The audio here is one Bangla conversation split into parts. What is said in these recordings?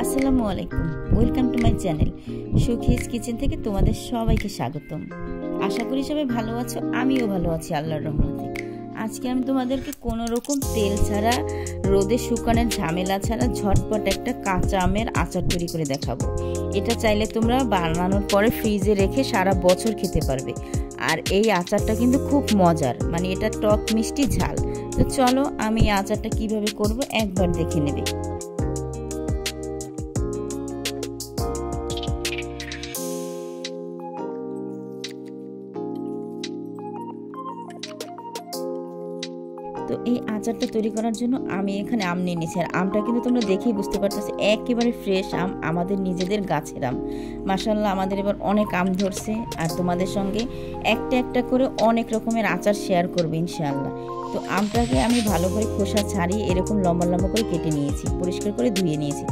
আসসালামু আলাইকুম, welcome to my channel Sukhi's kitchen থেকে তোমাদের সবাইকে স্বাগতম। আশা করি সবাই ভালো আছো, আমিও ভালো আছি আল্লাহর রহমতে। আজকে আমি তোমাদেরকে কোনো রকম তেল ছাড়া, রোদে শুকানোর ঝামেলা ছাড়া ঝটপট একটা কাঁচা আমের আচার তৈরি করে দেখাবো। এটা চাইলে তোমরা বানানোর পরে ফ্রিজে রেখে সারা বছর খেতে পারবে। আর এই আচারটা কিন্তু খুব মজার, মানে এটা টক মিষ্টি ঝাল। তো চলো আমি এই আচারটা কিভাবে করব একবার দেখে নেবে। তো এই আচারটা তৈরি করার জন্য আমি এখানে আম নিয়ে নিয়েছি। আর আমটা কিন্তু তোমরা দেখেই বুঝতে পারতেছো একেবারে ফ্রেশ আম, আমাদের নিজেদের গাছের আম। মাশাআল্লাহ আমাদের এবার অনেক আম ধরছে। আর তোমাদের সঙ্গে একটা একটা করে অনেক রকমের আচার শেয়ার করবো ইনশাআল্লাহ। তো আমটাকে আমি ভালো করে খোসা ছাড়িয়ে এরকম লম্বা লম্বা করে কেটে নিয়েছি, পরিষ্কার করে ধুয়ে নিয়েছি।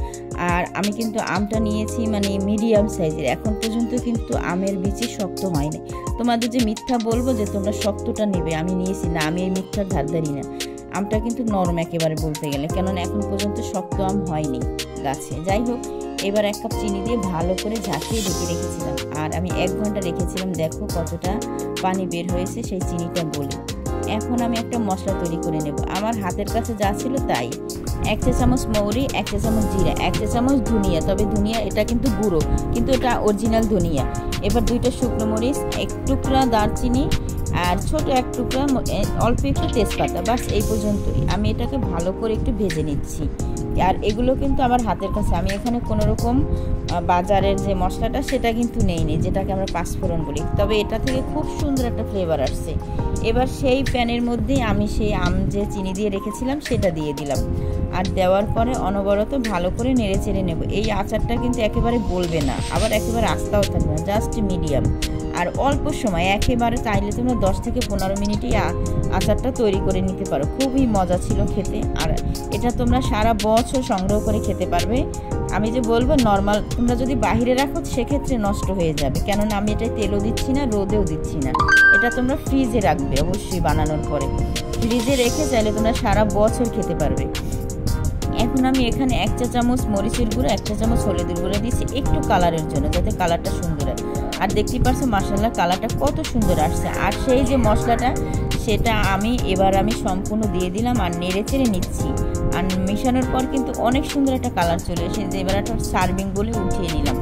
আর আমি কিন্তু আমটা নিয়েছি মানে মিডিয়াম সাইজের। এখন পর্যন্ত কিন্তু আমের বিচি শক্ত হয়নি। তোমাদের যে মিথ্যা বলবো যে তোমরা শক্তটা নেবে, আমি নিয়েছি না, আমি এই মিথ্যার ধারধারি না। আমটা কিন্তু নরম একেবারে বলতে গেলে, কেননা এখন পর্যন্ত শক্ত আম হয়নি গাছে। যাই হোক, এবার 1 কাপ চিনি দিয়ে ভালো করে ঝাঁকিয়ে ঢেকে রেখেছিলাম। আর আমি 1 ঘন্টা রেখেছিলাম, দেখো কতটা পানি বের হয়েছে সেই চিনিটা গলে। এখন আমি একটা মশলা তৈরি করে নেব। আমার হাতের কাছে যা ছিল তাই। 1 চা চামচ মৌরি, 1 চা চামচ জিরা, 1 চা চামচ ধনিয়া, তবে ধনিয়া এটা কিন্তু গুঁড়ো, কিন্তু এটা অরিজিনাল ধনিয়া। এবার 2টা শুকনো মরিচ, 1 টুকরা দারচিনি, আর ছোট 1 টুকরা অল্প একটু তেজপাতা। বাস এই পর্যন্তই। আমি এটাকে ভালো করে একটু ভেজে নিচ্ছি। আর এগুলো কিন্তু আমার হাতের কাছে, আমি এখানে কোনো রকম বাজারের যে মশলাটা সেটা কিন্তু নেইনি, যেটাকে আমরা পাঁচফোড়ন বলি। তবে এটা থেকে খুব সুন্দর একটা ফ্লেভার আসছে। এবার সেই প্যানের মধ্যেই আমি সেই আম যে চিনি দিয়ে রেখেছিলাম সেটা দিয়ে দিলাম। আর দেওয়ার পরে অনবরত ভালো করে নেড়ে চেড়ে নেব। এই আচারটা কিন্তু একেবারে গলবে না, আবার একেবারে আস্তাও থাকবে না, জাস্ট মিডিয়াম। আর অল্প সময়, একেবারে চাইলে তোমরা 10 থেকে 15 মিনিটই আচারটা তৈরি করে নিতে পারো। খুবই মজা ছিল খেতে। আর এটা তোমরা সারা বছর সংগ্রহ করে খেতে পারবে। আমি যে বলবো নর্মাল তোমরা যদি বাহিরে রাখো সেক্ষেত্রে নষ্ট হয়ে যাবে, কেননা আমি এটা তেলও দিচ্ছি না, রোদেও দিচ্ছি না। এটা তোমরা ফ্রিজে রাখবে অবশ্যই, বানানোর পরে ফ্রিজে রেখে চাইলে তোমরা সারা বছর খেতে পারবে। এখন আমি এখানে 1 চা চামচ মরিচের গুঁড়ো, 1 চা চামচ হলুদের গুঁড়ো দিচ্ছি একটু কালারের জন্য, যাতে কালারটা সুন্দর হয়। আর দেখতেই পারছো মাশাআল্লাহ কালারটা কত সুন্দর আসছে। আর সেই যে মশলাটা সেটা এবার আমি সম্পূর্ণ দিয়ে দিলাম আর নেড়ে চেড়ে নিচ্ছি। আর মেশানোর পর কিন্তু অনেক সুন্দর একটা কালার চলে এসেছে। এবার একটা সার্ভিং বলে উঠিয়ে নিলাম।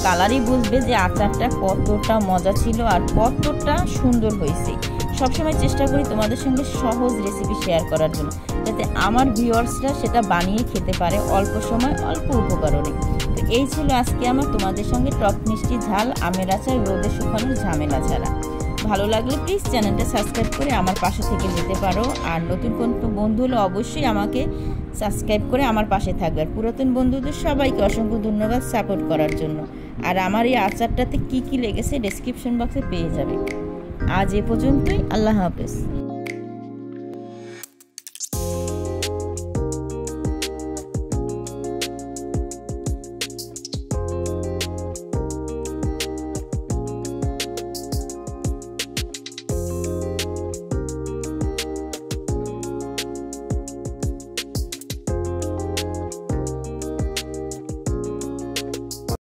কালারই বুঝবে যে আচারটা কতটা মজা ছিল আর কতটা সুন্দর হয়েছে। সবসময় চেষ্টা করি তোমাদের সঙ্গে সহজ রেসিপি শেয়ার করার জন্য, যাতে আমার ভিউয়ার্সরা সেটা বানিয়ে খেতে পারে অল্প সময় অল্প উপকরণে। তো এই ছিল আজকে আমার তোমাদের সঙ্গে টক মিষ্টি ঝাল আমের আচার, রোদে শুকানোর ঝামেলা ছাড়া। ভালো লাগলে প্লিজ চ্যানেলটা সাবস্ক্রাইব করে আমার পাশে থেকে যেতে পারো। আর নতুন কোনো বন্ধু হলে অবশ্যই আমাকে সাবস্ক্রাইব করে আমার পাশে থাকবে। আর পুরাতন বন্ধুদের সবাইকে অসংখ্য ধন্যবাদ সাপোর্ট করার জন্য। আর আমার এই আচারটাতে কি কি লেগেছে ডেসক্রিপশন বক্সে পেয়ে যাবে। আজ এ পর্যন্তই, আল্লাহ হাফেজ।